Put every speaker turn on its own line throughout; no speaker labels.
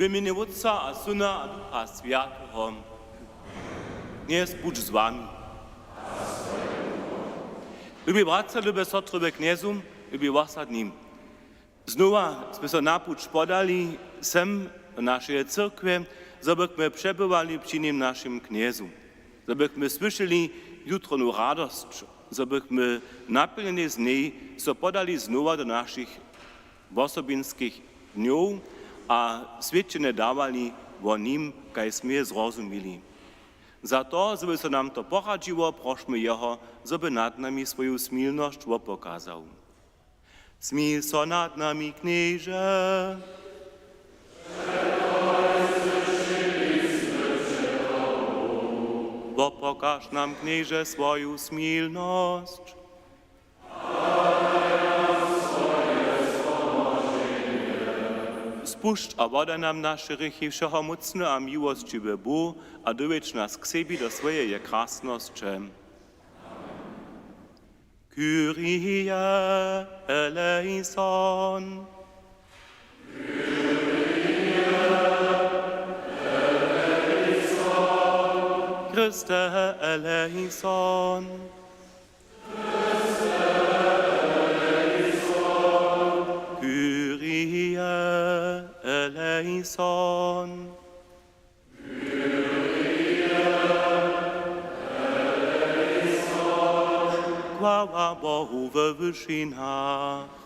imieniu Otca a Syna a Ducha Świętego. Niech budź z wami. Lubię bratce, lubię sotry kniezum, lubię was nad nim. Znowa jsme se napuć podali sem w naszej cyrkwie, żebyśmy przebywali przy nim naszym kniezu. Żebyśmy słyszeli jutronu radość, żebyśmy napełnieni z niej se podali znowa do naszych osobinskich dniów, a świadczenie dawali o nim, kajśmy je zrozumieli. Za to, żeby se nam to poradziło, prośmy Jeho, żeby nad nami swoją smilność pokazał. Smil so nad nami, knieże. Pokaż nam, knieże, swoją smilność. Spušť a voda nam naše rychy všehomocne a miłościwy Bóg, a dowiedz nas k sebi do swojej krásnosti. Kyrie eleison. Kyrie eleison. Christe eleison. Christe eleison. Kyrie eleison. Chwała Bohu we wyżynach.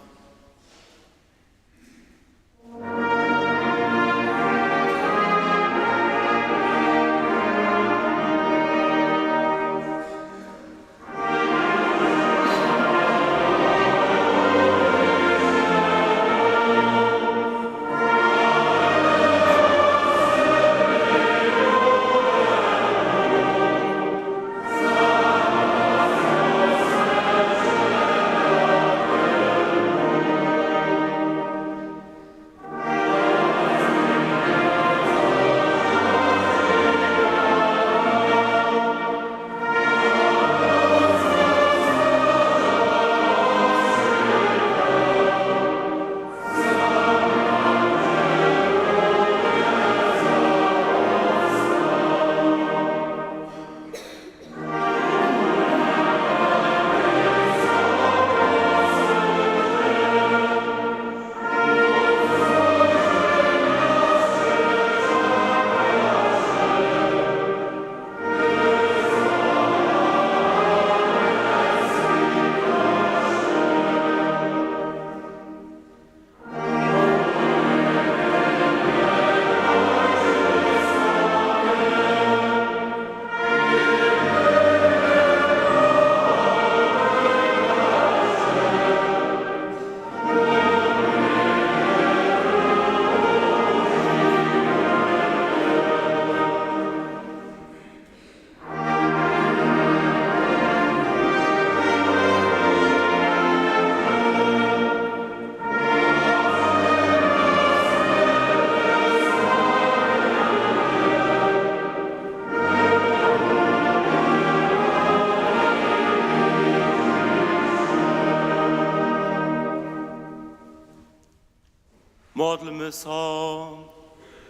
Modlmy se,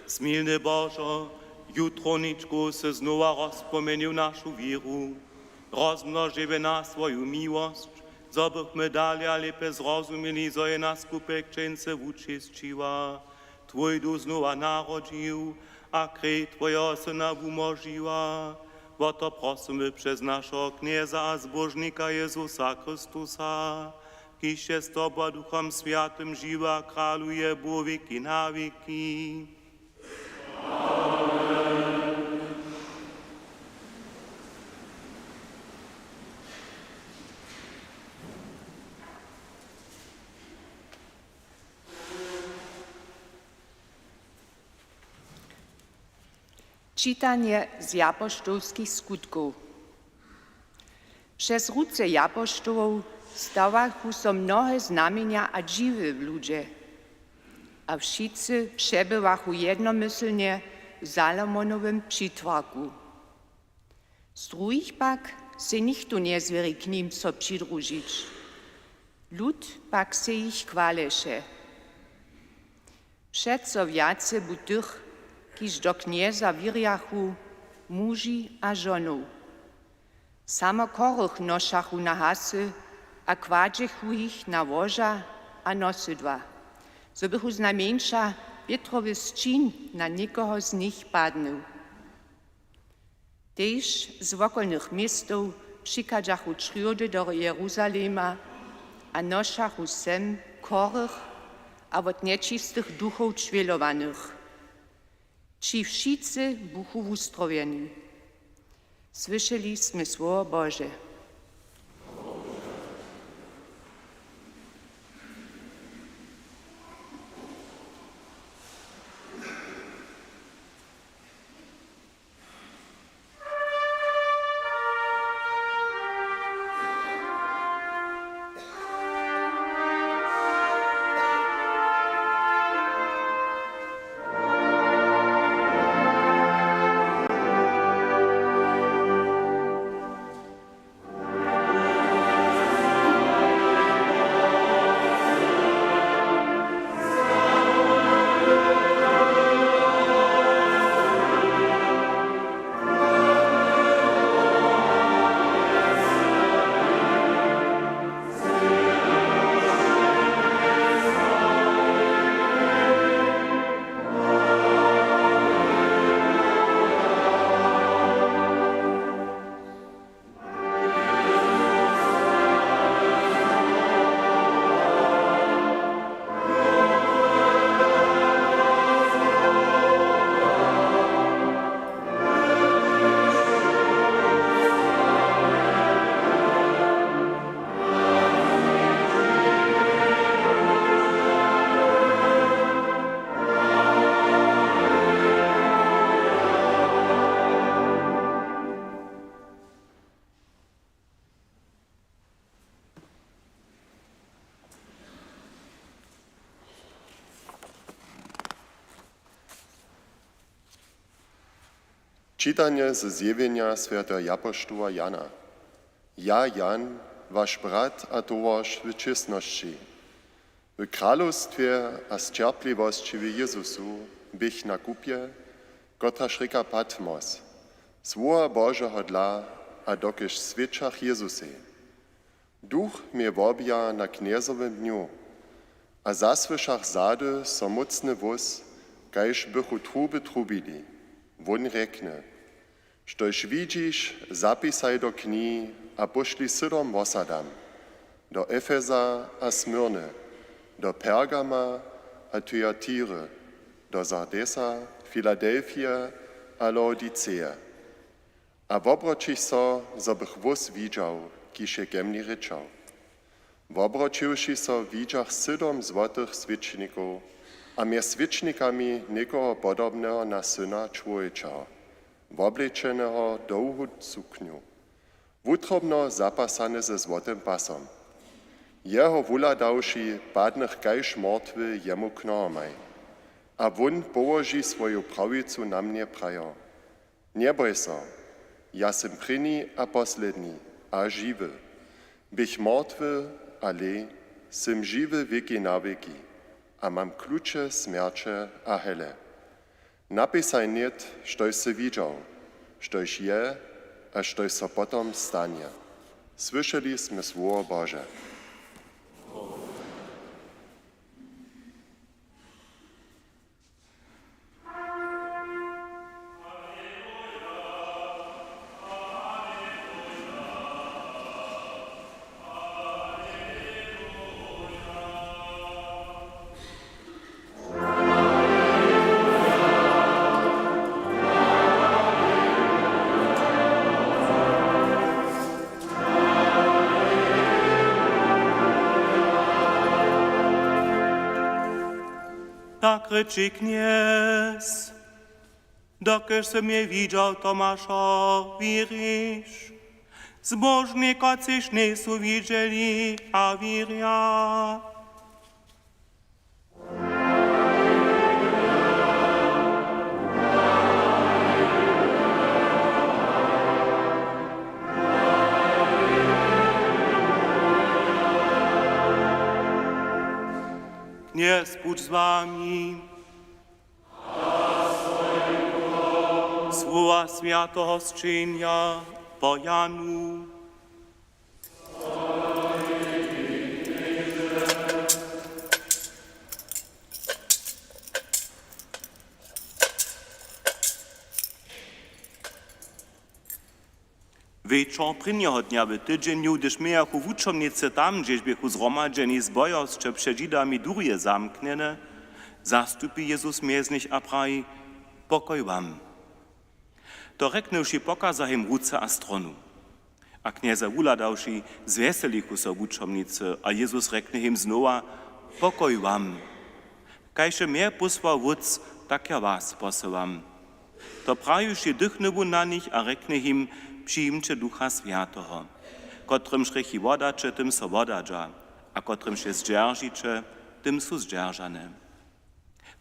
smilny Boże, jutroniczku se znowa rozpomenił naszą wieru, rozmnożyły nas swoją miłość, żebyśmy dalej a lepiej zrozumieli, co je nas kupek księdze uczestniczyła. Twój duch znowa narodził, a krew Twojego Syna umożliła. O to prosimy przez naszego knieza a zbożnika Jezusa Chrystusa, kiż się z Tobą Duchem Świętym żywa, króluje po wieki na wieki. Amen.
Czytanie z apoštolskich skutków. Przez ruce apoštołów stawały się mnohe znamienia a dziwy w ludzie, a wszyscy przebywały jednomyślnie w Salomonowym przytwarku. Z drugich pak se nichto nie zwieri k nim co przydružić. Lud pak se ich chwaleše. Przeco wiace bu tych, kiż do knieza wirjachu, muži a żonów. Samo korych noszachu na hasy, a kładzechu ich na łoża a nosydła. So bychu znamieńsza wietrowy szczin na nikogo z nich padnął. Tež z wokolnych miastów przykadzachu trzody do Jeruzalema, a noszachu sem korych, a od nieczystych duchów ćwielowanych. Ci wszyscy buchu uzdrowieni. Słyszeliśmy Słowo Boże.
Czytanie ze zjawienia świętego apostoła Jana. Ja, Jan, wasz brat a towarz w czystności. W królestwie a cierpliwości w Jezusu bych na kupie, kotraż rzeka Patmos, Słowa Bożego dla, a dokiż świadczach Jezusy. Duch mnie wobja na kniezowym dniu, a zasłyszach zady so mocny wóz, kajż bychu truby trubili. Won rekne, štož widzisz, zapisaj do kni a pošli 7 osadam, do Efeza a Smyrny, do Pergama a Thyatire, do Sardesa, Filadelfia a Laodicea. A wobročiš so bych wóz widział, kiż je gemni ryczał. Wobročiwši so widziach 7 złotych świeczników, a mie świecznikami nikogo podobnego na Syna Człowiecza, woblečeného dłuhu sukniu, wutrobno zapasane ze złotym pasom. Jeho wula dałši padnych kajż mortwy jemu knormaj, a won położy swoją prawicu na mnie prajo. Nie boj so, ja sem pryni a posledni, a žiwy. Bych mortwy, ale sem žiwy wieki na wieki, a mam klucze smierče a hele. Napisaj niet, štož se widział, štož je, a štož so potom stanie. Słyszeliśmy Słowo Boże.
Tak ryczy kniez, dokiż se mnie widział Tomasza wirisz, zbożni kocyż nie su widzieli, a wirja. Kniez, budź z wami. Ducha Świętego zczynia po Janu. Wieczor pryniego dnia w tydzieniu, gdyż my jako wuczomnicy tam, gdzieś bychu zgromadzeni z bojowstwem przed Żydami durje zamkniene, zastupi Jezus mieznych a prawi, pokoj wam. To reknąwszy pokaza im ruce a stronu. A knieza uladawszy zweselichu so wuczomnicy, a Jezus rekne im znowa, pokoj wam. Kajże mnie posłał wódz, tak ja was posyłam. To prajuši dychnywu na nich a rekne im, przyjmcie Ducha Świętego, kotrym szrychi wodacze, tym so wodadża, a kotrym się zdzieržicze, tym su zdzierzane.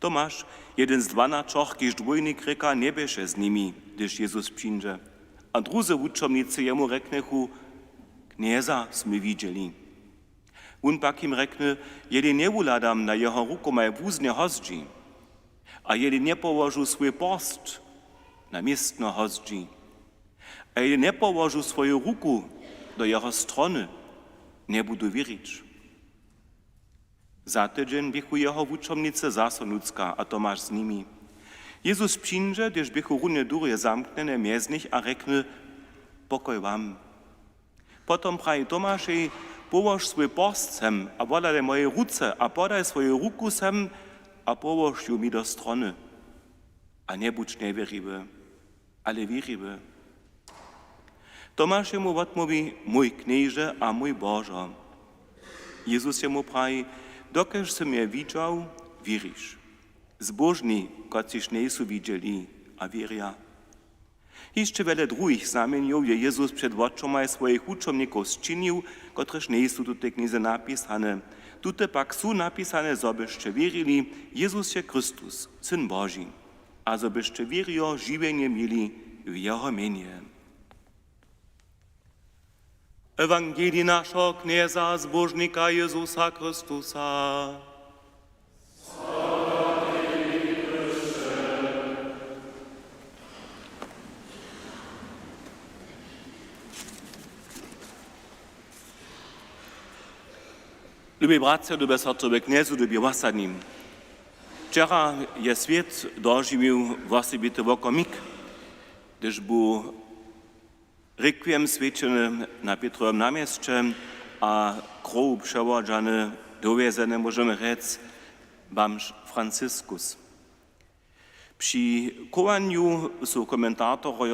Tomasz, jeden z 12, kiż dwójnik ryka, nie bieše z nimi, gdyż Jezus przyjdzie. A drudzy wuczomnicy jemu reknechu, knieza sme widzieli. On pak im rekne, jeli nie uladam na jeho ruku maj wóznie hozdzi, a jeli nie położył swój post na miestno hozdzi, a jeli nie położył swoją ruku do jeho strony, nie budu wierzyć. Za tydzień bychu jeho wuczomnice zaso ludzka, a Tomasz z nimi. Jezus przyjdzie, gdyż bychu runie durje zamknene miez nich a rekne, pokoj wam. Potom prawi Tomaszej, położ swój post sem, a podaj moje ruce, a podaj swoją ruku sem, a położ ją mi do strony. A nie budź niewierliwy, ale wierliwy. Tomasz jemu odmówi, mój knieże a mój Boże. Jezus jemu prawi, dokeż si mnie widział, wierzysz. Zbożni, kociż nie są widzieli, a wieria. Jeszcze wiele drugich znamieniów je Jezus przed oczami swoich uczomników zczynił, kotreż nie są tutaj knize napisane. Tutaj pak są napisane, zobyście wierili, Jezus je Chrystus, Syn Boży, a zobyście wierio żywienie mieli w Jeho imieniu. Ewangelii naszego knieza zbożnika Jezusa Chrystusa. Lubi bracia, lubi sestre, kniezu, lubi wasadnim. Wczera je świat dożywił własibity wokomik, gdyż był rekwiem święcony na Pietrowym namieście, a krov przewodzony dowiezony, możemy rzec, bamż Franciskus. Przy kowaniu są komentatorzy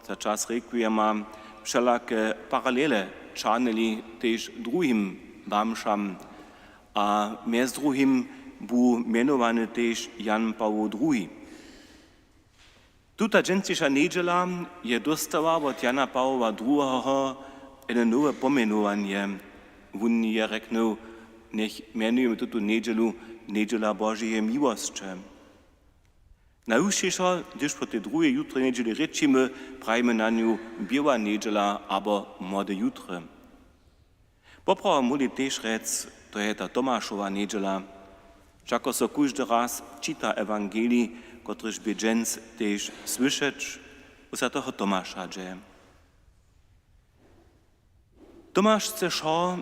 za czas rekwiema wszelakie paralele czanili też drugim bamszam, a między drugim był mianowany też Jan Paweł II. Tuta dżęcisza niedziela je dostała od Jana Pawła II jedno nowe pomenowanie. On je reknął, niech mianujemy tutu niedzielu niedziela Bożej miłości. Najúžšejšo, gdyż po tej drugiej jutro niedzieli rečimy, prajmy na nią biała niedziela, albo młode jutro. Poprawa muli też rec, to je ta Tomaszowa niedziela, czako so każdy raz czyta Ewangelii, kotryż by dżęc też słyszeć, za toho Tomasza dzieje. Tomasz chce šo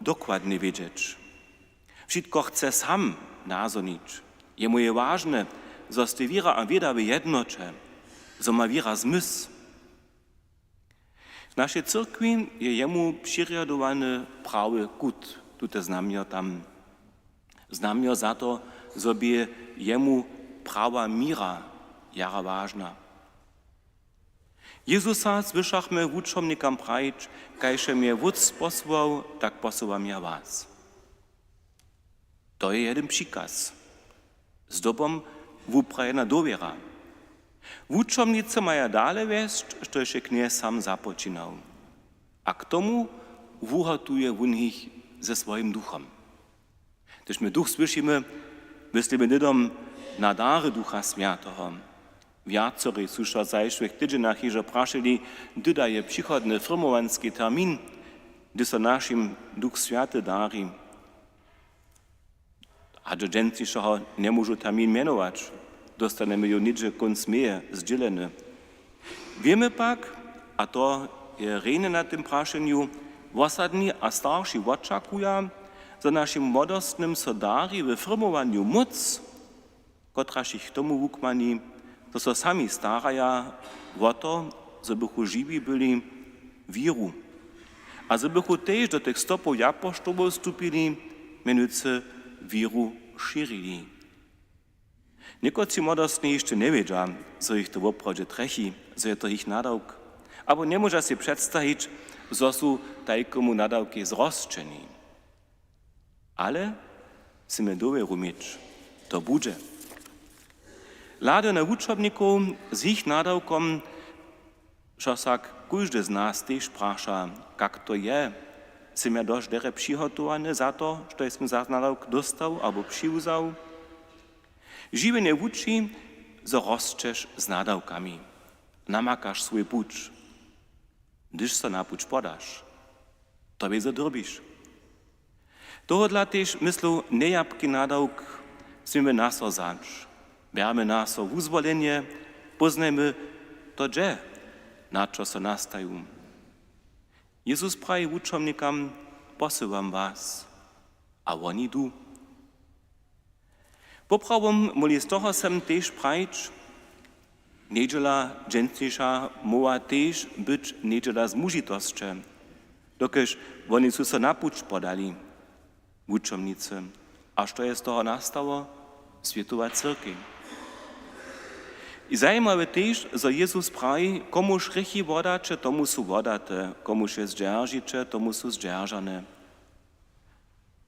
dokładnie wiedzieć. Wszystko chce sam nazonić. Jemu je ważne, zoste wiera a wieda w jednocze, zo ma wiera zmysł. W naszej cyrkwi je jemu przyriadowany prawy gut, tute znamio tam. Znamio za to, żeby jemu prawa mira jara ważna. Jezusa słyszachmy wuczomnikam prajć, kajże mnie wódz posłał, tak posyłam ja was. To je jeden przykaz. Z dobą wuprajena dowiera. Wuczomnice maja dale wiesz, że się kniez sam zapoczynał. A k tomu wuhatuje wun ich ze swoim duchom. Gdyż my duch słyszymy, myślimy nidom na dary Ducha Świętego. Wiacory susza zajszłych tydzinach hiżo praszyli, gdy daje przychodny firmowanski termin, gdy so naszym Duch Święty dari. A do dżęciszego nie może termin mianować. Dostanemy ją nidzie konc meje zdzielene. Wiemy pak, a to je rejne na tym prašenju, wosadni a starši očakuja, za našim młodostnym sodari w firmowaniu moc, kotraž ich tomu wukmani, to so sami staraja o to, żebychu živi byli wiru. A żebychu też do tych stopów apoštolów stupili, mianujcy wiru širili. Niekoci młodostni jeszcze nie wiedzia, że ich to w oprodzie trechi, że je to ich nadałk, albo nie może się przedstawić, że są tajkomu nadałki zrozczeni. Ale chcemy dobre rozumieć, to będzie. Lade na uczobników z ich nadałkom, że sak każdy z nas też prasza, jak to je. Chcemy dość dere przygotowane za to, że jesteśmy za nadałk dostał albo przyuzał. Žiwe nie uczy, że rozczesz z nadałkami. Namakasz swój pucz. Gdyż so na pucz podasz, to by zadrobisz. Tohodla też myślą nejapki nadałk, chcemy nas ozać. Berme nas o uzwolenie, poznajmy to dże, na co so nastają. Jezus prawi uczomnikam, posyłam was, a oni du. Poprawom moli z toho sem też prawić, niedziela dżętniejsza mowa też być niedziela z mužitosće, dokež oni su so na puč podali, uczomnicy. A što je z toho nastało? Światowa cyrkiv. I zajímavé też, że Jezus prawi, komuž rychy wodače, tomu su wodate, komuž je zdźeržiče, tomu su zdźeržane.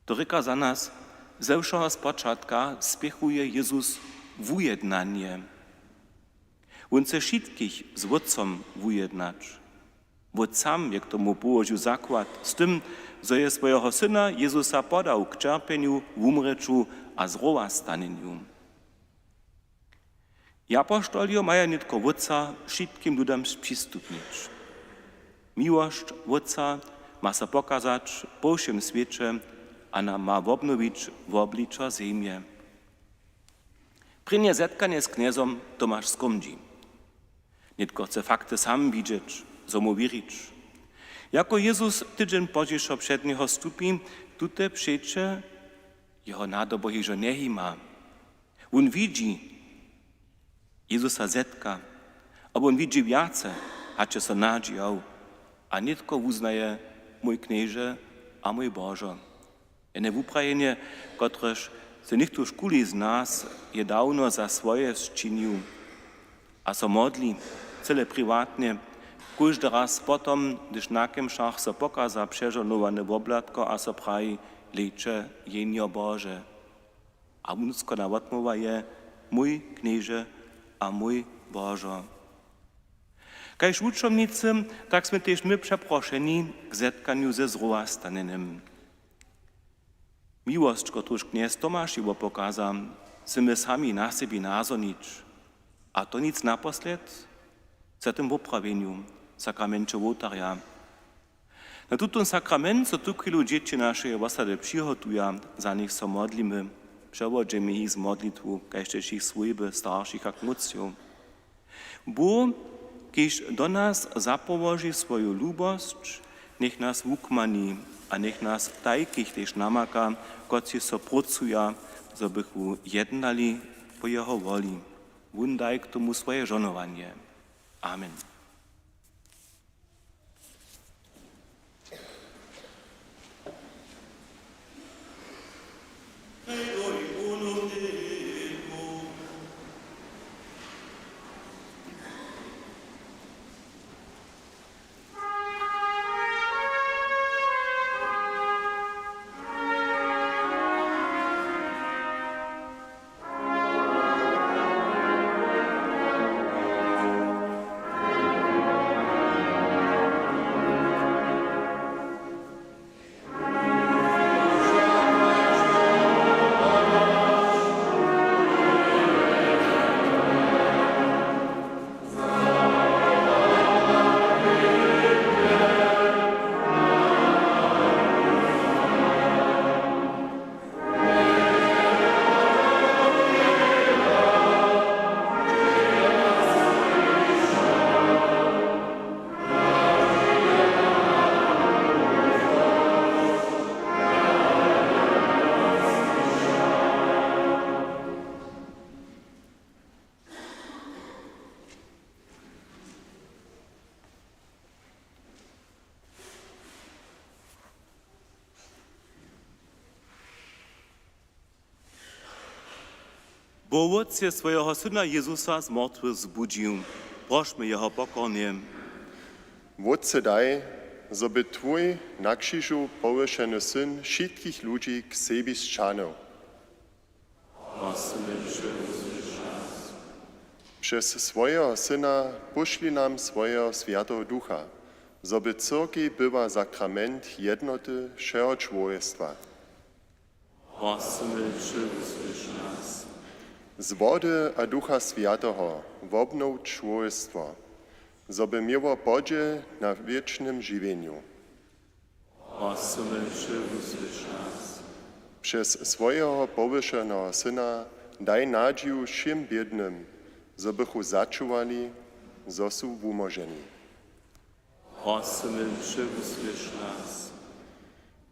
To ryka za nas, ze všeho spočatka spěchuje Jezus v ujednanie. On chce všetkých s Otcom ujednać. Wód sam je k tomu położył zakład z tym, że je swojego Syna Jezusa podał k czerpieniu, umreču a zrowastanieniu. Apoštolio maja nitko Otca wszystkim ludom przystupnić. Miłość Otca ma se pokazać po všem świecie, a nam ma obnowić w oblicza ziemię. Prynie zetkanie z kniezom Tomasz Skomdzi. Nitko chce fakty sam widzieć, so mu wierzyć. Jako Jezus tydzień pozdziej przed niego stupi, tute przecie jeho nádobohy, že nehýma. On widzi Jezusa zetka, aber on widzi viace, hače se nadžijal, a nitko uznaje mój knieże, a mój Božo. Jedne wuprajenie, kotrež se nikto škuli z nás, je dawno za swoje zčinil, a so modli, cele prywatnie, każdy raz potom, gdyż na kemšach se pokaza przeżonowane woblatko, a so pravi, leče jenjo Bože. A unskona odmova je mój knieże, a mój Božo. Kajž učomnicy, tak sme też my przeproszeni k zetkaniu ze zrowastanenym. Miłość, którąż kniez Tomasz jego pokaza, chcemy sami na siebie nazonić. A to nic naposled, za tym poprawieniu, sakramencie wotarja. Na tutun sakrament, co tukwilu dzieci nasze osady przygotują, za nich so modlimy, przewodzimy ich z modlitwu, kajż też ich służby starszych jak mocją. Bo, kiež do nas zapołoży swoją lubość, niech nas wukmani, a niech nas w tajkich też namaka, koci so pracuja, żebychu jednali po jeho woli. On daj k tomu swoje żonowanie. Amen. bo Otec swojego Syna Jezusa z mrtwych zbudził. Prośmy Jeho pokornie.
Wotce daj, zoby Twój na krzyżu powyszeny Syn wszystkich ludzi k sobie ścianął. Przez swojego Syna poszli nam swojego Świętego Ducha, zoby cyrkwi była sakrament jednoty wszego człowiectwa. Z wody a Ducha Świętego wobnął człowiectwo, zoby miało podzie na wiecznym żywieniu. Przez swojego powyższonego Syna daj nadzieję wszym biednym, zobychu zaczuwali, zo są umożeni.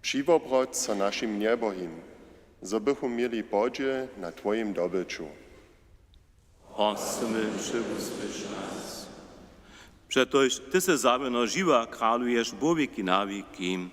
Přiwobrod co naszym niebohim, zobychu mieli podzie na Twoim dobyczu.
Przetoż Ty se zaweno żywa kralujesz bowieki na wieki.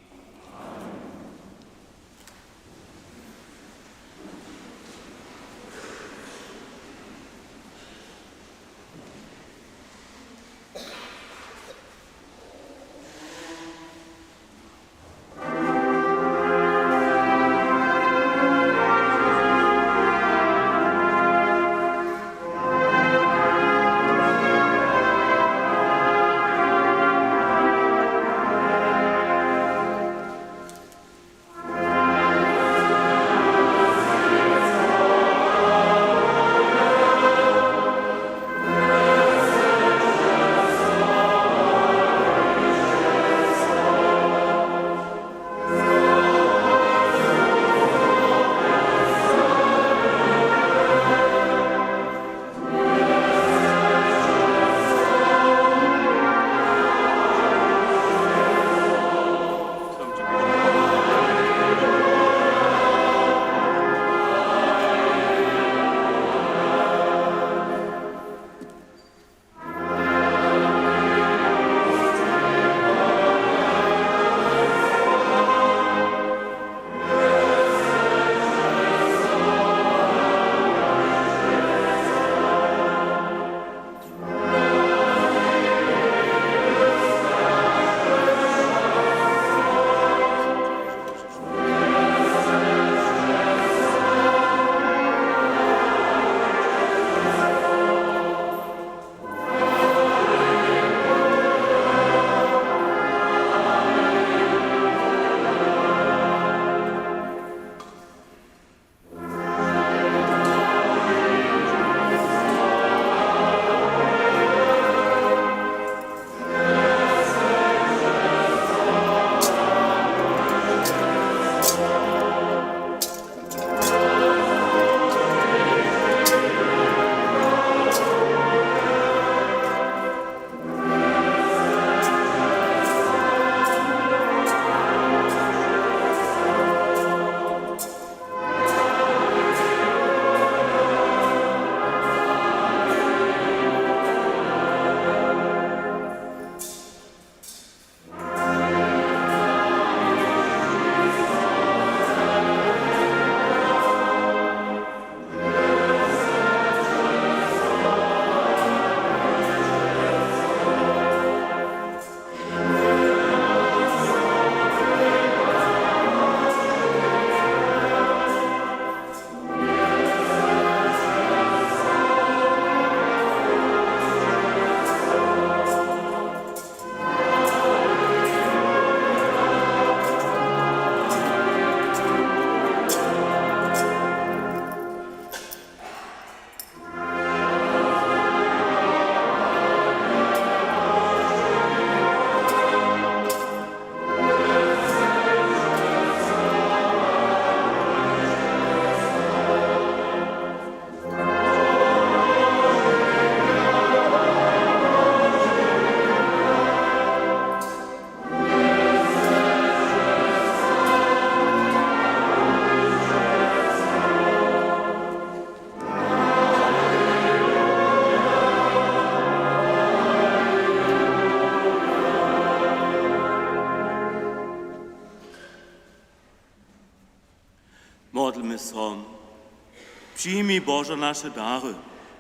Przyjmij Boże nasze dary.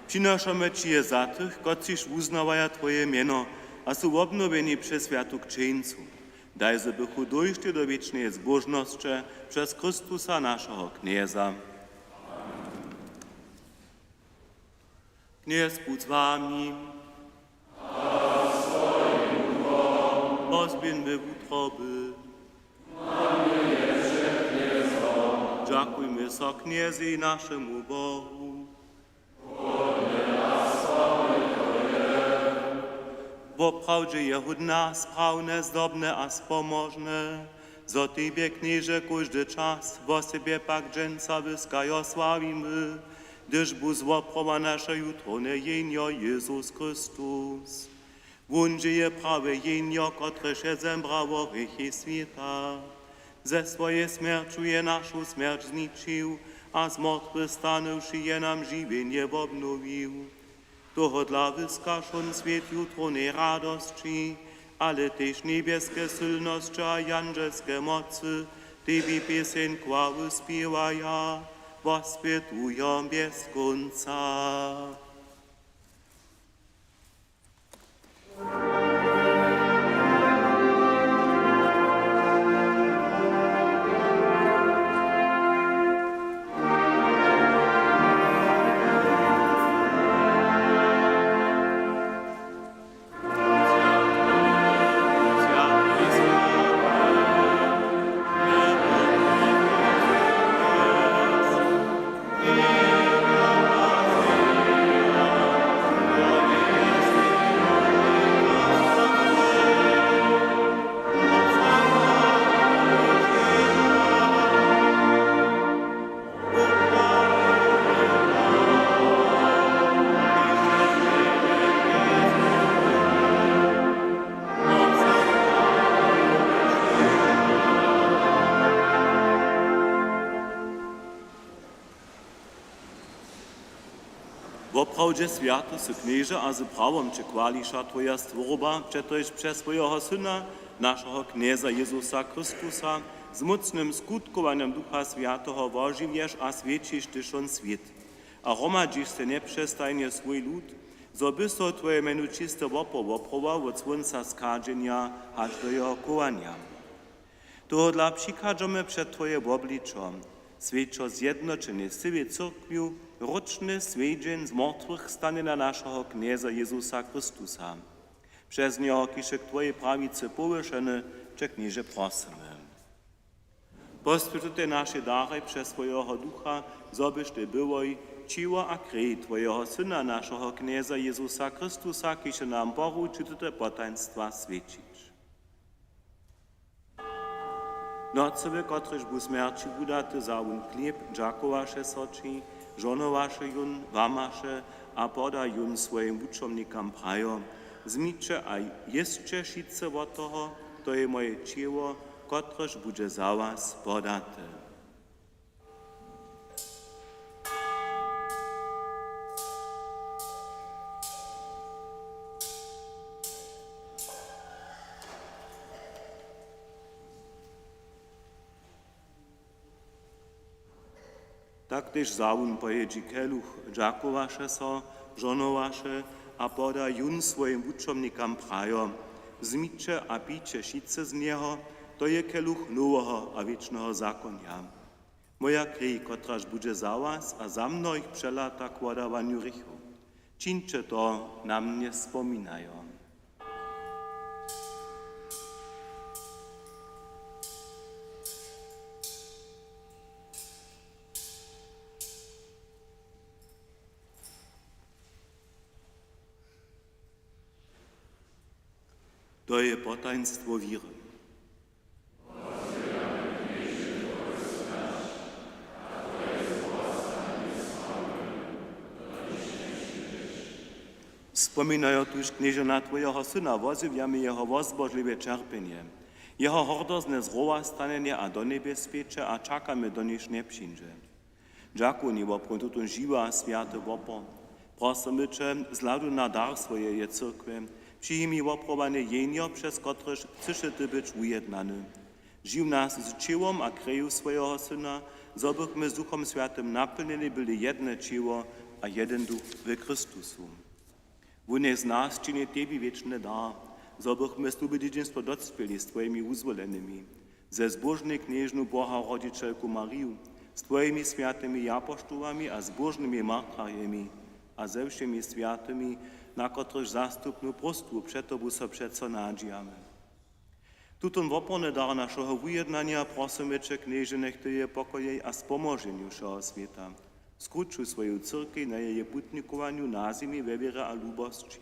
Przynoszamy Ci je za tych, kotřiž uznawają Twoje mieno, a są obnowieni przez światu księcu. Daj, żebychu dojście do wiecznej zbożności przez Chrystusa naszego Knieza. Kniez buď s vámi. Pozbieňme v útroby. Ďakujme sa kniezi našemu Bohu. Woprawdzie je hudna, sprawne, zdobne a spomożne. Za Tybie, knieże, każdy czas, wo sobie pak dżęca wyskajo sławimy, gdyż bu złoprowa nasze jutro jenio Jezus Chrystus. Wundzie je prawe jenio, które się zembrało rychy świata. Ze swojej śmierciu je naszą śmierć zniczył, a z martwych stanąwszy je nam żywienie obnowił. Toho dla wyskażon świat jutro nie radości, ale też niebieskie silności a janżelskie mocy, Tybie pieśń chwały śpiewają, wospietują bez końca. Woprawdzie światu su knieże, a z prawom czekališa Twoja stworoba, przetoż przez swojego Syna, naszego Knieza Jezusa Chrystusa, z mocnym skutkowaniem Ducha Świętego wożywiesz a świecisz tyszon świat. A hromadzisz se neprzestajnie swój lud, zo by so Twoje menu czyste woprował od słońca skadzenia aż do jeho kowania. Toho dla przykadzamy przed Twoje obliczo, świeczo zjednoczenie z Tobie cyrkwiu, roczny swiedzień z martwych stanienia naszego Knieza Jezusa Chrystusa. Przez niego kiszek Twojej prawicy powyszeny, czeknieże prosimy. Pospytujte nasze dary przez swojego Ducha, zobyś Ty byłoj, ciło a krwi Twojego Syna, naszego Knieza Jezusa Chrystusa, kisze nam poruczy te potaństwa świecić. Nocowy, kotryż bu śmierci budaty za un chleb, dżakowasze soči, żonowasze jun, wamasze, a poda jun swoim uczomnikam prajo, zmicze a jeszcze šice od toho, to je moje ciało, kotryż bude za was podate. Tak też zawun pojedzi keluch, dżakowaše so, żonowaše, a poda jun swoim uczomnikam prajo, zmicze a picie šice z niego, to je keluch nowego a wiecznego zakonia. Moja krwi, kotraż bude za was, a za mnoich przelata k vodawaniu rychu. Čiňte to, na mnie wspominają. To je potaństwo wiry. Wspominają tuż knieże na Twojego Syna, wozywiamy Jego wozbożliwe cierpienie, Jeho hordozne zrowa stanenie a do niebezpiecze, a czakamy do niż nie przyjdzie. Dziękuję woprom tutun żywa a święty wopor. Prosimy Cię, zladu na dar swojej cyrkwy, przyjmij woprowane jenio, przez któreż chcesz Ty być ujednany. Żyw nas z ciałom a kreju swojego Syna, zobychmy z Duchom Świętym napełnieni byli jedne ciło a jeden duch w Chrystusu. Wunie z nas czyni Tebie wieczny dar, zobychmy z Tobie dziedzictwo docpieli z Twoimi uzwolonymi, ze zbożnej knieżną Boha Rodzicielku Mariu, z Twoimi świętymi apostołami a zbożnymi martyrjami, a ze všemi świętymi, na których zastupną prostwu przed Tobą so przeco nadziejamy. Tutun woporny dar naszego wyjednania prosimy Cię, knieże, nech Ty je pokojej a spomożeniu všeho świata. Skručuj swoją cyrkę na jej putnikowaniu na zemi we wierze a lubosci.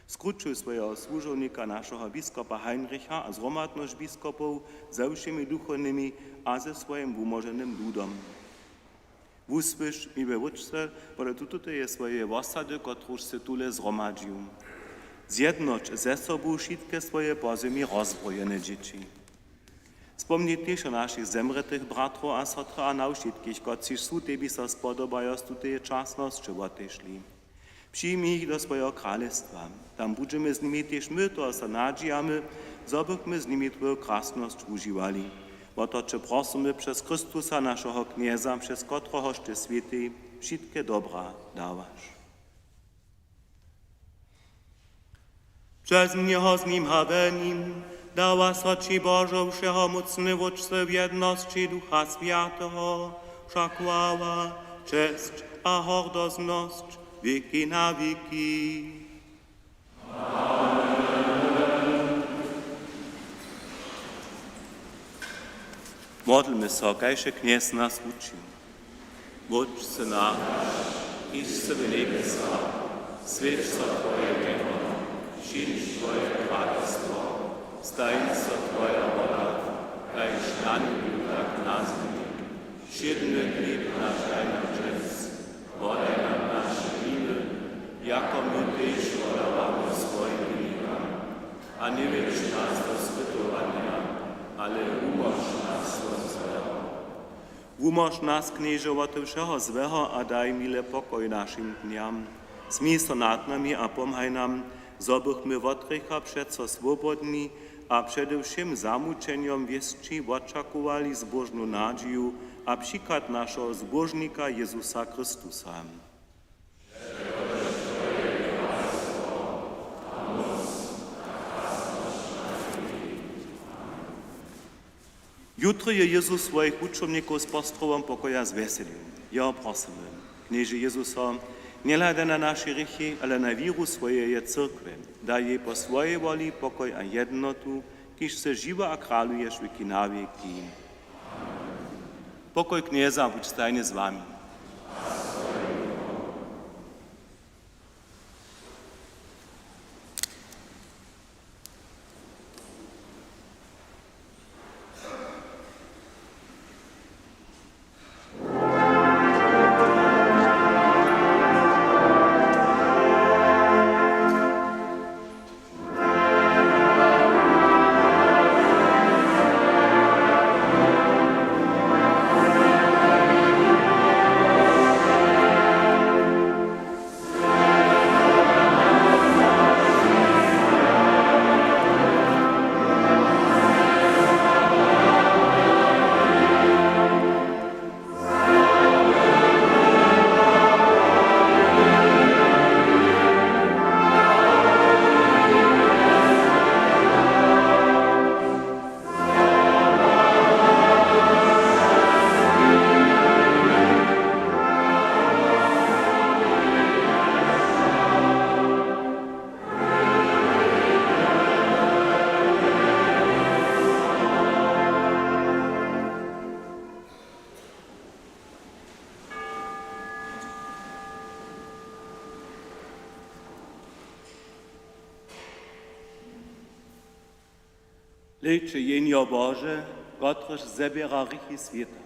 Skručuj swojego służownika naszego biskupa Heinricha a zgromadność biskupów ze všemi duchownymi a ze swoim umoženym ludom. Wusłysz mi we wódce, bo tutaj je swoje osady, kotruż se tule zgromadził. Zjednocz ze sobą wszystkie swoje pozemie rozbrojene dzieci. Wspomnijcie o naszych zemretych bratrów a sotr a na wszystkich, którzy są Tebie so spodobają z tutaj czasności odeszli. Przyjmij ich do swojego królestwa. Tam będziemy z nimi też my, to se nadziejamy, zobychmy z nimi Twoją krasność używali. Bo to Cię prosimy przez Chrystusa, naszego knieza, przez któregoś Ty święty wszystkie dobra dawasz. Przez Niego z Nim habenim dała soci Bożą wszechomocny wódcy w jedności Ducha Świętego, wszak chwała, cześć a hordozność wieki na wieki. Modlmy se, kajże kniez nas uczył. Bądź nasz, iż se w niebesa, świeć se Twoje imię, przyjdź Twoje królestwo, stań se Twoja wola, kajż na niebie, tak na ziemi. Wszedny chleb nasz daj nam dziś, podaj nam nasze winy, jako my też podawamy swoim winnikom, a nie wiedz nas do spytowania, ale umoż nas od złego. Umoż nas, knieże, od wszeho złego, a daj mile pokoj naszym dniam. Smij so nad nami a pomhaj nam, zobychmy od grzecha przeco swobodni, a przede wszystkim zamuczeniom wieszczy oczekowali zbożną nadzieję, a przykład naszego zbożnika Jezusa Chrystusa. Jutro je Jezus swoich uczniów z postrową pokoja zweselił. Ja prosimy, knieże Jezusa, nie lada na nasze grzechy, ale na wiru swojej cyrkwy. Daj jej po swojej woli pokoj a jednotu, kiż se żywa a kralujesz wieki na wieki. Pokoj knieza budź stajny z wami. Leče jenio Boże, któryż zabiera grzechy świata.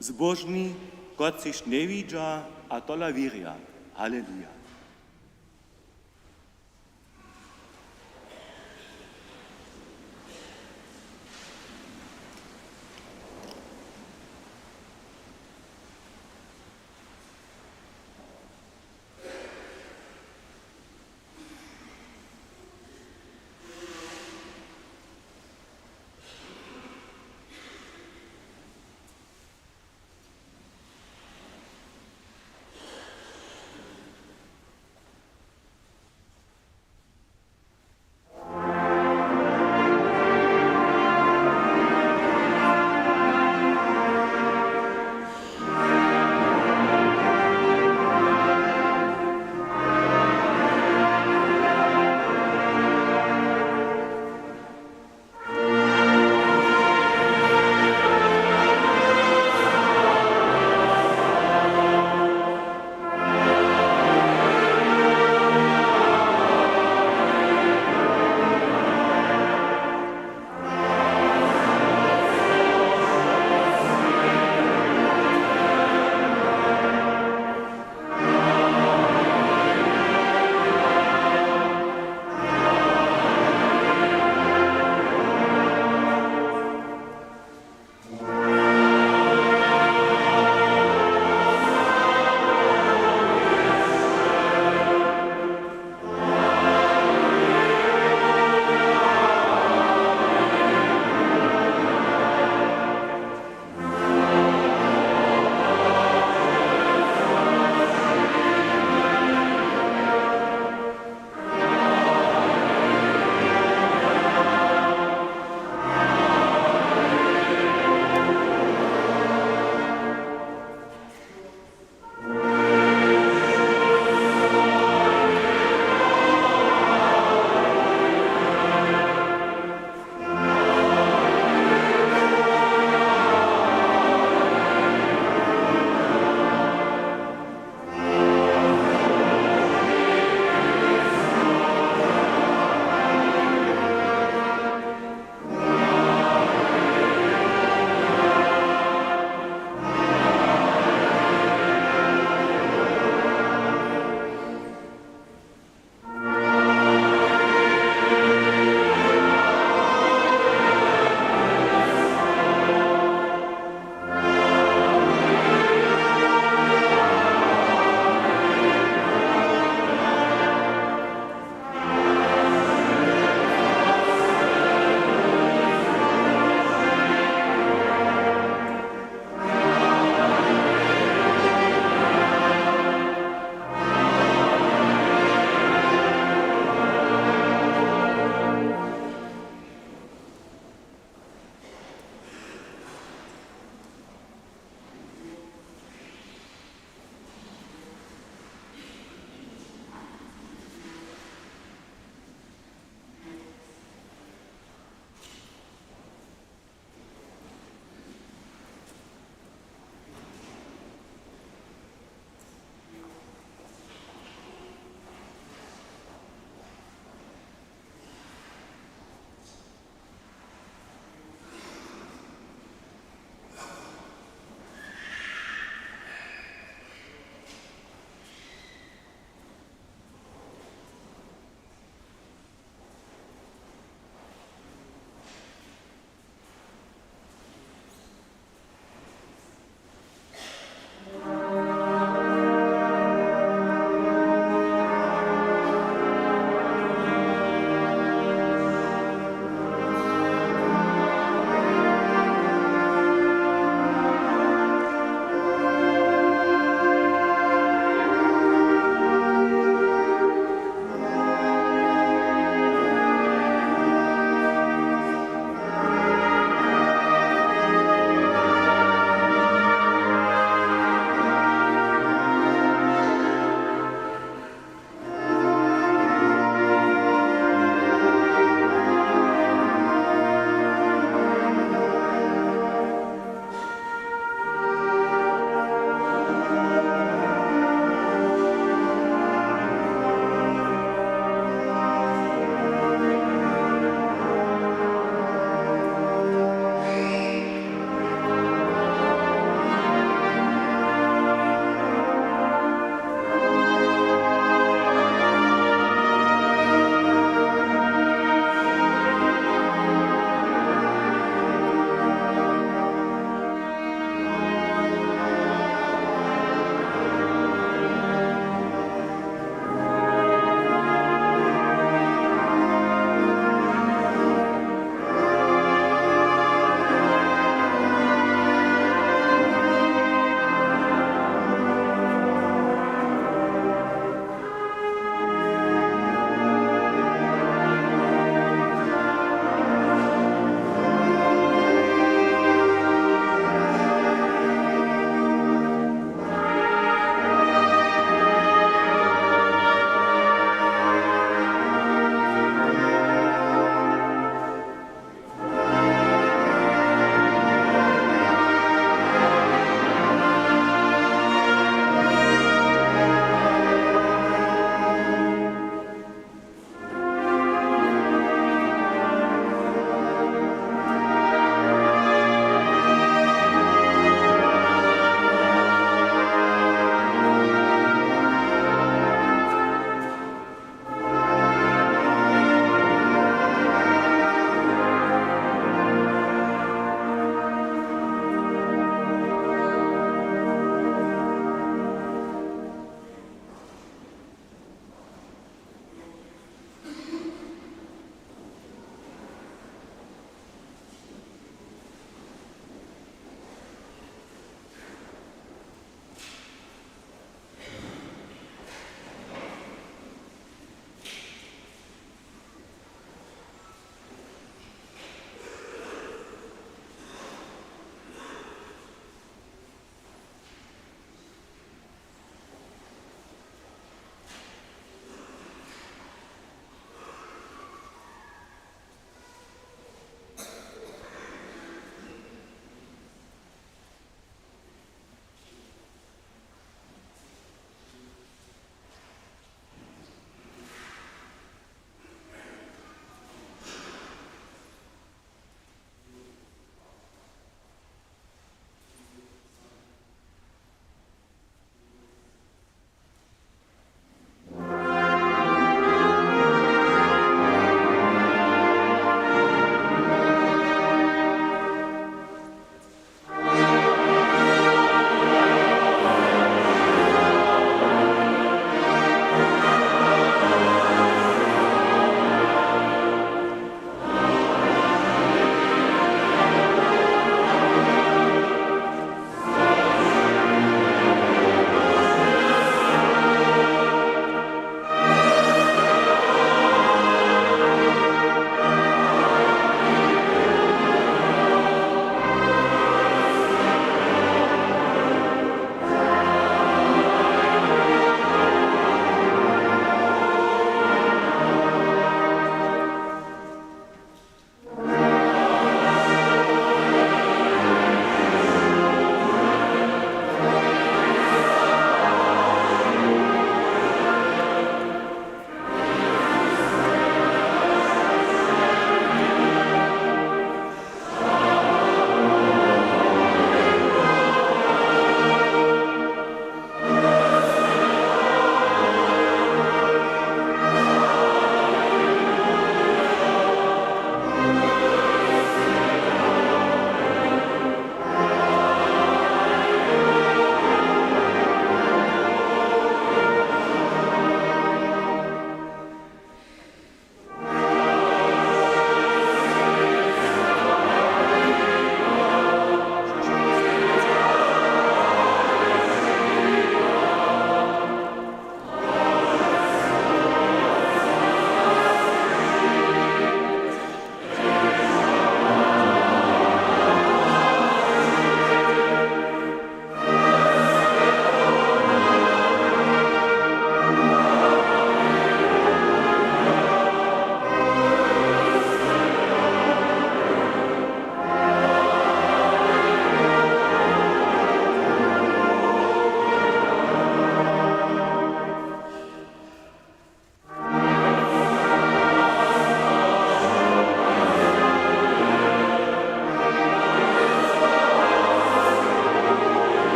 Zbożni, kot sich nie widza, a tola wieria. Halleluja.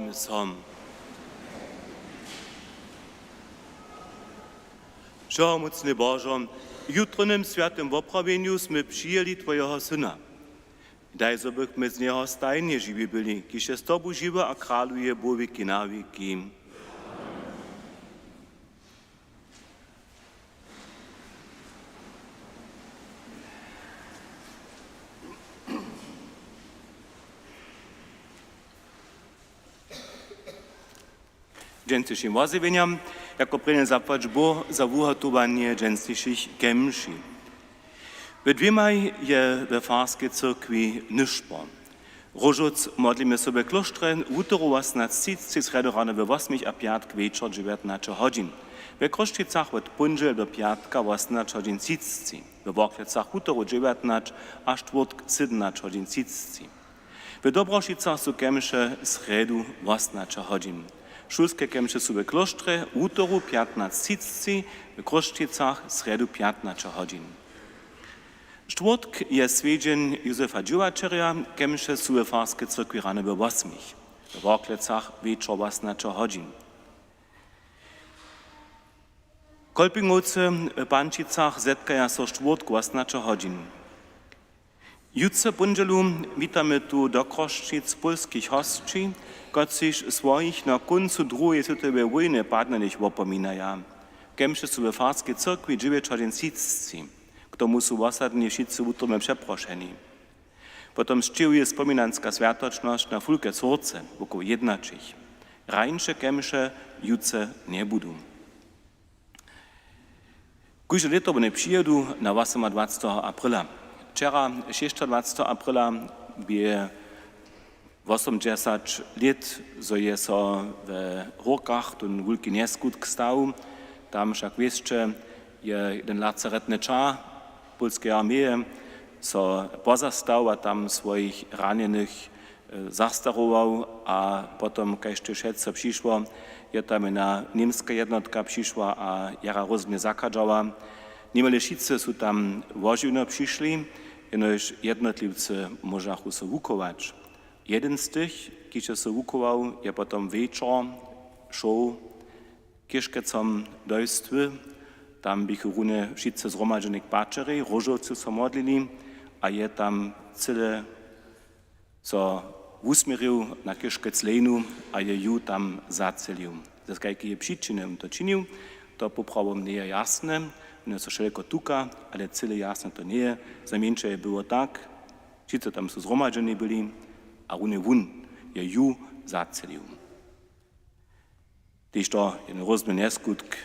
Pomodlimy som. Všeomocny Božo, w jutrnym świętym woprawieniu sme przyjęli Twojego Syna. Daj, żebyśmy z Niego stajnie żywi byli, kiedy z Tobą żywe a kraluje Bóg na wieki. Dżęsniejszym wazywieniam, jako prynę zapłać Bo za wuhatowanie dżęsniejszych kemszy. We dwiemaj je we farskiej cyrkwi nyszpo. Rożuc modlimy sobie klosztre, utoro was na cicci sredorane we 8 a piatk wieczor 19 godzin. We Kroszczycach od punżel do piatka 18 godzin cicci. We Woklecach utoro 19 a czwartk 17 godzin cicci. We Dobrošicach su kemše sredu 18 godzin. Šulske kemše su we kloštre utoru 15 cicci, w Kroszczycach sredu 15 godzin. Czwartk je swiedzień Józefa Dziuwaczerja, kemše su we farskiej cyrkwi rane we 8. W Woklecach wieczor 18 godzin. Kolpingovce w Pančicach zetkaja so czwartku 18 godzin. Jutce bunželu witamy tu do Kroszczyc polskich hostči, kociž swoich na koncu drugiej światowej wojny padnenych wopominaja. Kemše su we farskiej cyrkwi 9 godzin cicci, k tomu su osadni wszyscy utrome przeproszeni. Potom šćivuje spominanska światoczność na fulke sorce, wokół jednačich. Rańsze kemše jutce nie budu. Kujże leto bo nie przyjedu na 28 aprila. Wczera, 26 aprila, bie 80 lat, zo je so w Horkach ten wielki nieskutk stał. Tam však wieszcze je jeden lazaretny czar polskiej armii so pozastał, a tam swoich ranionych zastarował, a potom, keď všetko přišlo, je tam na niemska jednotka přišła, a jara rozumie zakadżała. Niemale wszyscy su tam wożivno přišli, jenož jednotlivce možachu se vukować. Jeden z tych, kiedy se vukował, je potom wieczor šel kiškecom dojstwy, tam bych rune wszyscy zhromadženik pačeri, rožovci se modlili, a je tam cyle so usmieril na kiškec lejnu, a je ju tam zacelil. Ze skajki je przyczynem to činil, to poprawom nie je jasne, nie so wszelko tuka, ale cyle jasne to nie. Zamieńcze było tak, wszyscy tam są zhromadženi byli, a rune wun je ju zacelił. Tyż to jeden rozumny neskutk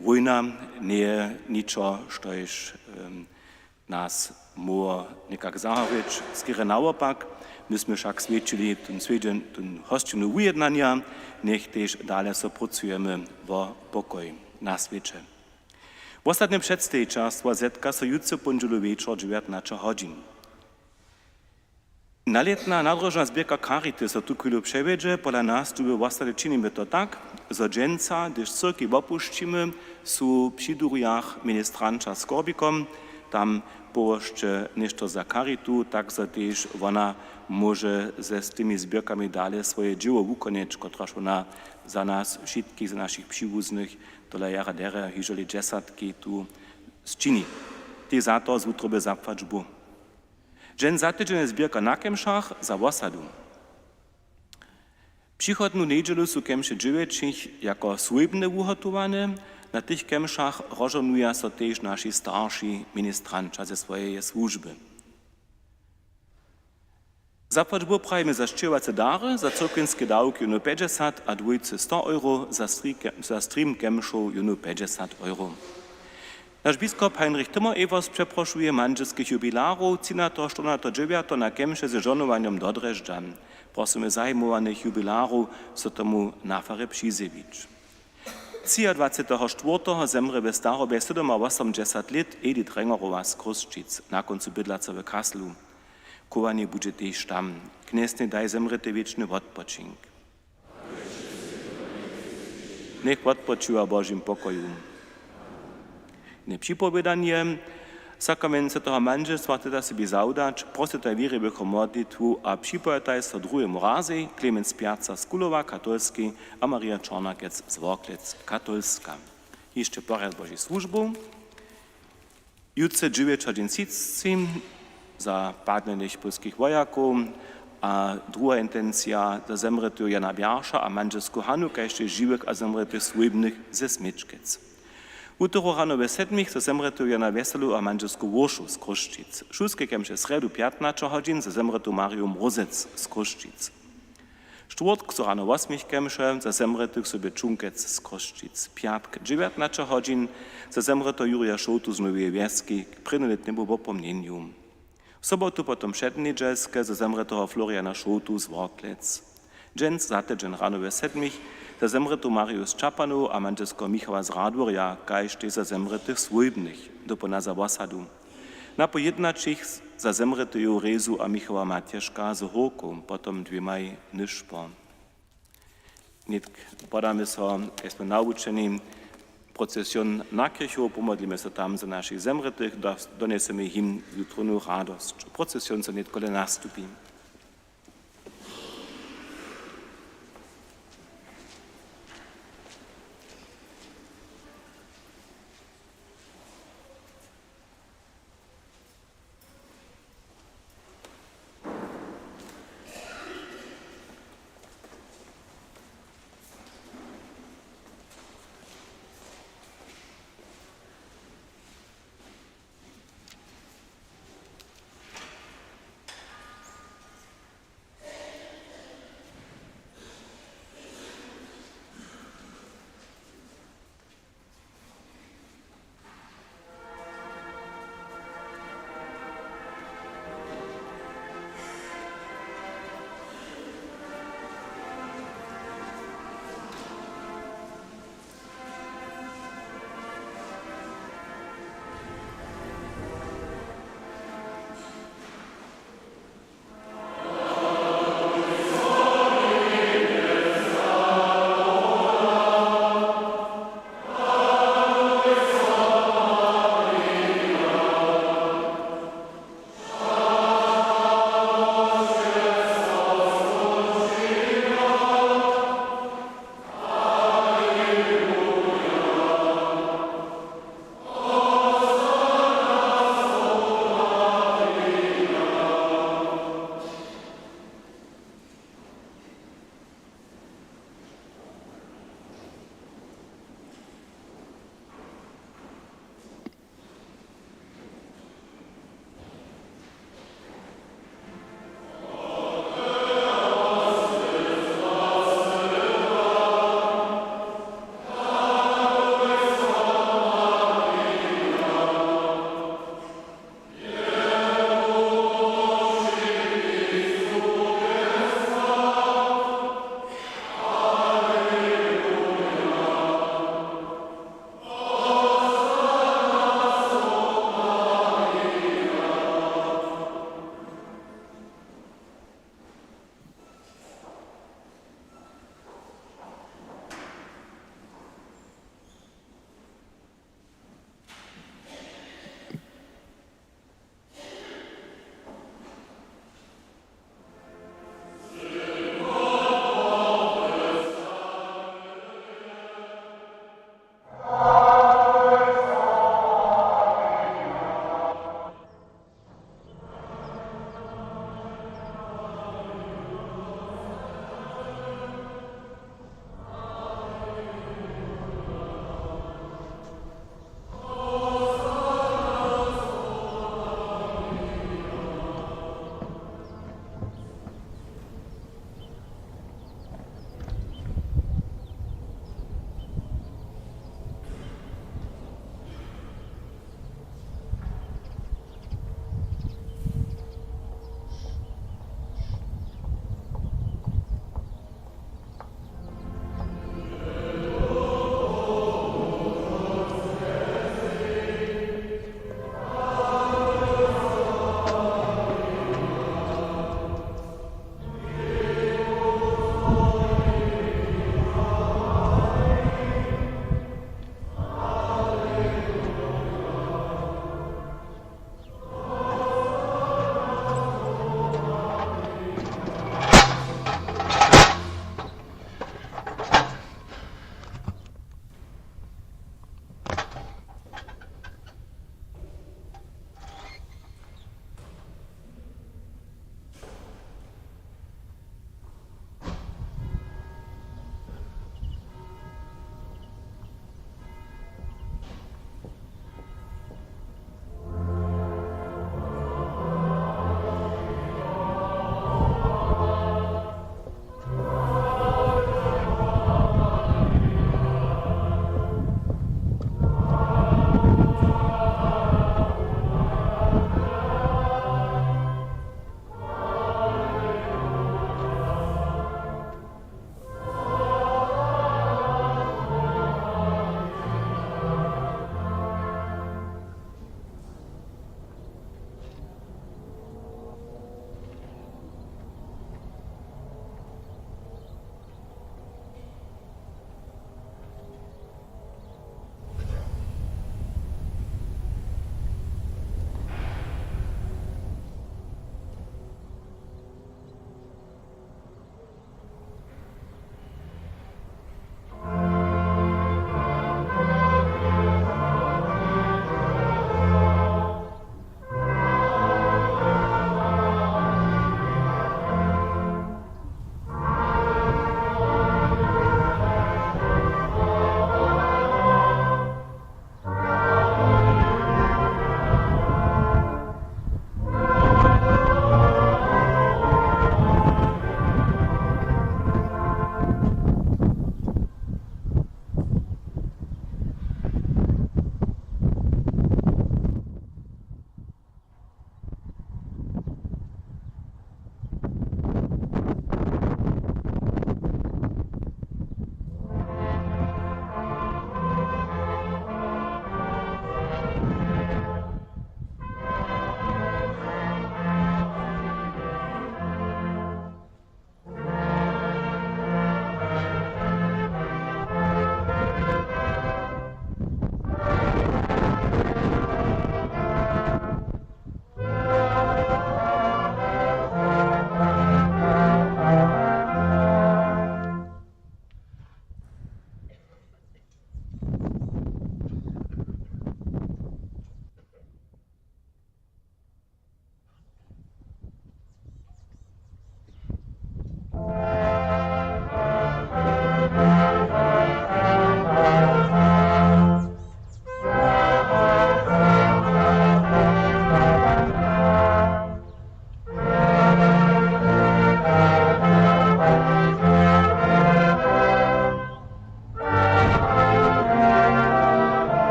wojna nie je niczo, štož nas mógł nekak zahawić. Skiery naopak, myśmy však svedčili ten hostinu ujednania, nech też dalej so pracujemy w pokoj na świecie. W ostatnim przedstawicielstwo zetka so jutce punželu wieczor 19 godzin. Naletna nadrożna zbierka Charity so tu chwilu przewiedzie, pola nas tu w ostatnie czynimy to tak, że dżęca, gdyż cyrki opuścimy, su przy durjach ministranča z korbikom, tam położcie nešto za Charitu, tak że też ona może ze z tymi zbierkami dalej swoje dzieło wykonać, które ona za nas wszystkich, za naszych przywóznych, tole jara dere, jeżeli dziesiątki tu zczyni. Ty za to z utroby zapłać bu. Dżen za tydzień zbierka na kemszach za osadu. Przychodnu niedzielu su kemsze dziewięćich jako słybne uhotowane, na tych kemszach rozżonuje so też nasi starsi ministranča ze swojej służby. Zapłać bu prajmy za šćivace dary, za cyrkwinskie dałki junu 50, a dwójce 100 euro, za stream kemszów junu 50 euro. Nasz biskup Heinrich Timmer-Evers przeproszuje manżelskich jubilarów, cina to 409 na kemsze ze żonowaniem do Dreżdża. Prosimy zajmowanych jubilarów, so tomu nafary przyzywić. 24. zemre we starobie 87 lat Edith Rengerowa z Kroszczyc, na końcu bydlaca w Kaslu. Kowanie bude też tam. Knesny daj zemrete wieczny odpoczynk. Niech odpoczywa Bożym pokoju. Nie przypowiadanie, Sakrament toho manželstva teda si by zaudać, prosite víry bychom modlitvu a připojetaj so druhému razy, Klemens Piazza z Kulova, katolski, a Maria Čornakec z Worklec, katolska. Jeszcze porad Boží službu. Jutce 9.30 za padnených polských vojakov a druhá intencja za zemretého Jana Bjarša a manželsku Hanu, kajšte živých a zemretých svojbných ze Smečkec. Utoro rano ve 7 za zemretého Jana Veselu a manželsku Voršu z Kruščic. Šulske kemše sredu 15 hodin za zemretú Mariu Mrozec z Kruščic. Štvrtk so rano 8 kemše za zemretých sobie Čunkec z Kruščic. Piatk 19 hodin za zemretého Jurija Šoutu z Novej Vieski k prinoletnému popomneniu. W sobotu potom przedniedzielskie za zemretého Floriana Šoutu z Worklec. Dżens zatedżen rano ve 7 za zemretú Mariu z Čapanu a manželsko Michała z Radvorja, kajšte za zemretých svojbných, dopona za Vosadu. Na pojednačích za zemretého Rezu a Michała Matješka z Horku, potom dvěmaj Nišpo. Nitk podáme so, keď sme naučení, procesjon na kirchu, pomodlíme sa tam za našich zemretých, doneseme im jutronu radosť. Procesjon sa netkole nastupí.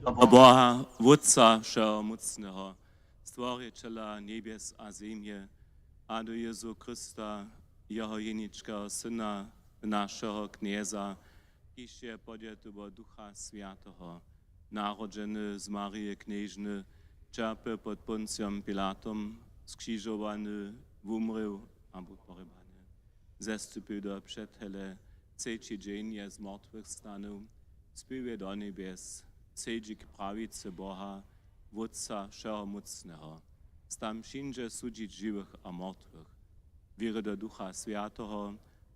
a Boha, Wódca Wszechmocnego, Stworiteľa nebies a zemie, a do Jezu Krista, Jeho jeničkého Syna, našeho knieza, kiž je podjetubo Ducha Sviatoho, narodzeny z Marie Knieżny, czerpy pod Poncjom Pilatom, skrzyżowany, umrył, a był porybany. Zestupy do przedhele, trzeci dzień je z martwych stanął, spływie do niebies, sedzi k prawicy Boha, Wódca Wszechmocnego, stam wszędzie sudzić żywych a martwych. Wierzę do Ducha Świętego,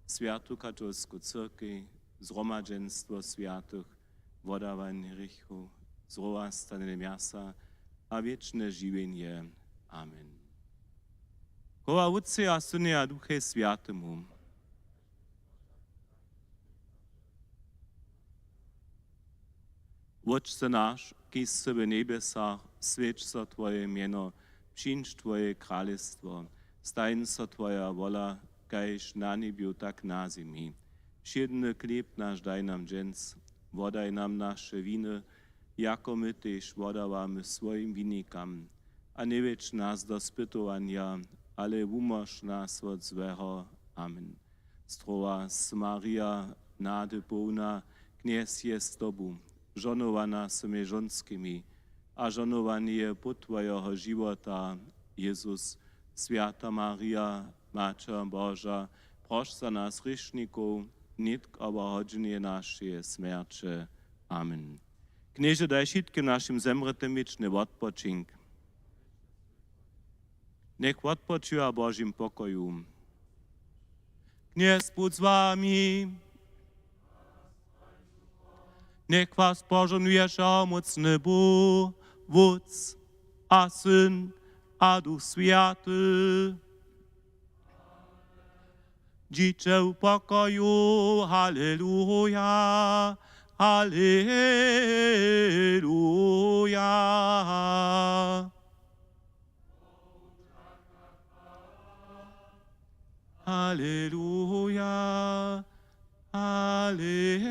Świętą Katolską Cyrkę, zgromadzeństwo świętych, wodawań grzechu, zrastanie miasta, a wieczne żywienie. Amen. Chwała Ojcu a Synu a Duchu Świętemu. Ojcze nasz, kiś sobie w niebiesach, świeć się Twoje imię, przyjdź Twoje królestwo, stań się Twoja wola, kajż na niebiu, tak na ziemi. Wszedny chleb nasz daj nam dziś, wodaj nam nasze winy, jako my też wodawamy swoim winnikam. A nie wiedz nas do spytowania, ale umoż nas od złego. Amen. Zdrowaś Maria, nady pełna, Kniez jest z Tobą, żonowana z tymi żonskimi, a żonowany je płód Twojego żywota, Jezus. Święta Maria, Matka Boża, proś za nas grzeszników, nitk aber hodźenie naszej śmierci. Amen. Knieże, daj wszystkim naszym zemrtym wieczny odpoczynk. Niech odpoczywa Bożym pokoju. Kniez bądź z wami. Niech was pożonuje wszechmocny Bóg, Wódz a Syn a Duch Święty. Dziecię pokoju, halleluja, halleluja. Halleluja, halleluja.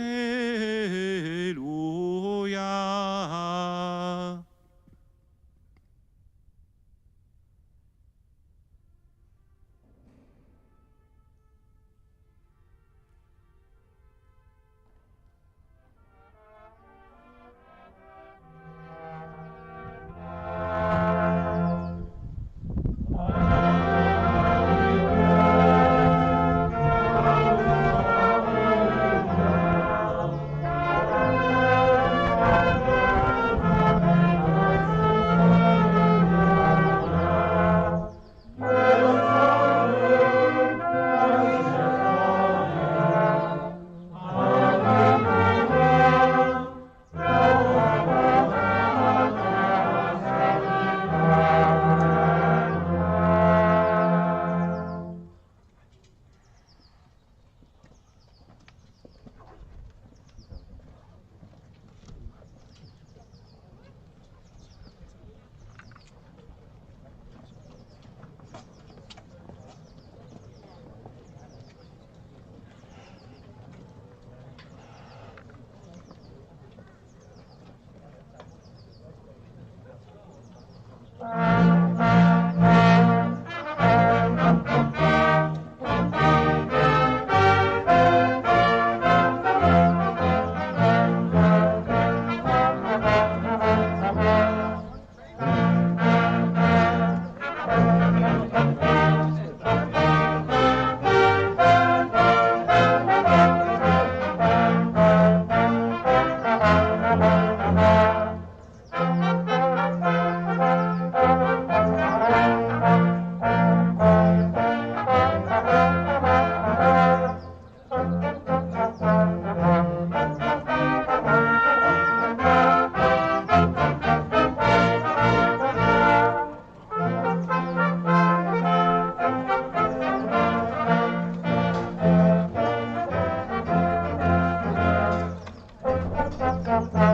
Thank you.